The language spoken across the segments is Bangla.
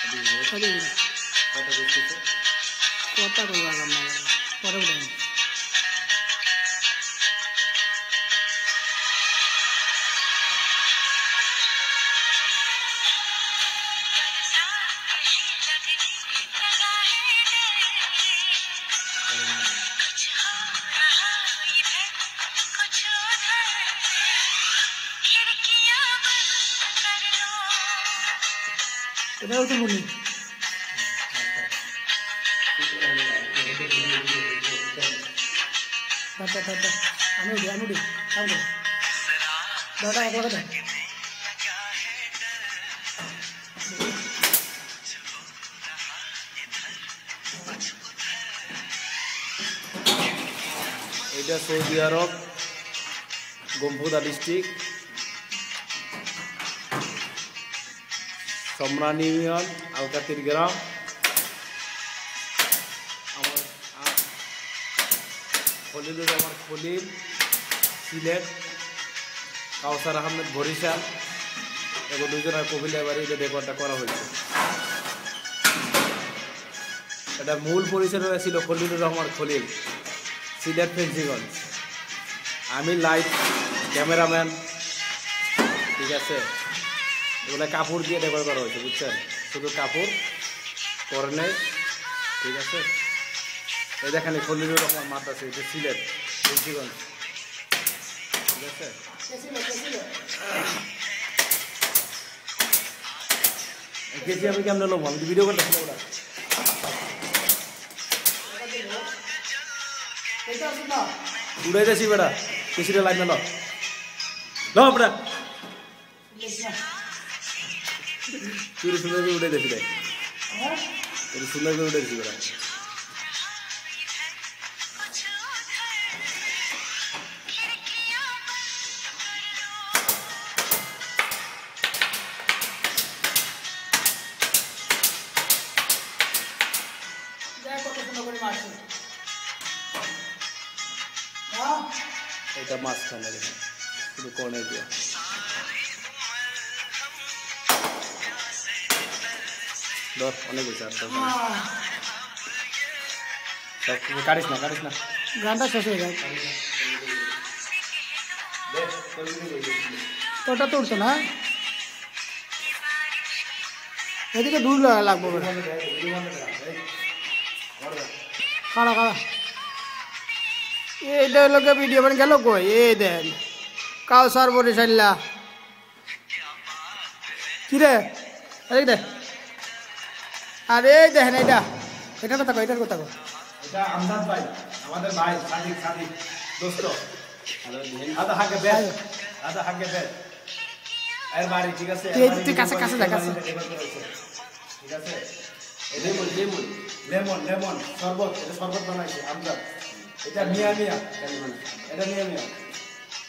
अभी कोता को लगा मैं पर उड़ान এটাও তো বলি টাটা টাটা अनुडी अनुडी काम दो दादा एक लगा दे এটা সৌদি আরব গম্বুদা ডিস্ট্রিক্ট সমরানি ইউনিয়ন আলকাতির গ্রাম আমার খলিলুর রহমান খলিল সিলেট কাউসার আহমেদ বরিশাল এবং দুজনের কবিলের বাড়িতে রেকর্ডটা করা হয়েছে। এটা মূল পরিচয় হয়েছিল খলিলুর রহমান খলিল সিলেট ফেন্সিগঞ্জ। আমি লাইভ ক্যামেরাম্যান, ঠিক আছে। এগুলো কাপড় দিয়ে ডেকোর করা হয়েছে, বুঝছেন, শুধু কাপড় করনে, ঠিক আছে। এই দেখেন খলিলুর রহমান মাঠ আছে, এটা সিলেট ফেন্সিগঞ্জ, ঠিক আছে। গেছি আমি কেমন লোক আমি ভিডিও করতেছি ওরা উড়াইতেছি বেটা কিছুটা লাইন না লো বেটা তুই সুন্দর করে উড়াইতেছি রে তুই সুন্দর করে উড়াইতেছি বেটা এটা মাঝখানে শুধু কর্নে দিয়া ধর অনেক হয়েছে আর কাটিস না গানটা শেষ হয়ে যায় তোটা তুলতো না এদিকে দূর লাগবো খাড়া খাড়া এইটা লোকে ভিডিও বান গেল কই এই দেন কাউসার বরিশাল্লা কি রে এই দে আরে দেখেন এটা কথা কই এটার কথা কই এটা আমজাদ ভাই আমাদের ভাই সাদিক দোস্ত আদা হাগে বে এর বাড়ি, ঠিক আছে। তুই কাছে যা কাছে, ঠিক আছে। লেমন শরবত, এটা শরবত বানাইছে আমজাদ। এটা মিয়া এটা মিয়া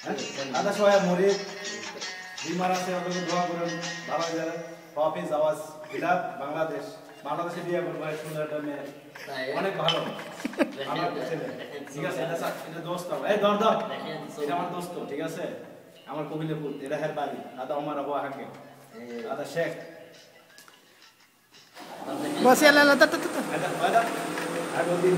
হ্যাঁ আদা সোয়া মরিচ বিমার আছে, আপনাকে দোয়া করেন ভালো হয়ে যাবে। হাফিজ আওয়াজ বিলাত বাংলাদেশে বিয়ে করবো, সুন্দর একটা মেয়ে, অনেক ভালো আমার ছেলে, ঠিক আছে। এটা দোস্ত এই দর এটা আমার দোস্ত, ঠিক আছে। আমার কবিলেপুর, এটা হের বাড়ি। আদা আমার আবু হাকে আদা শেখ বসে আল্লাহ এটা আর দিন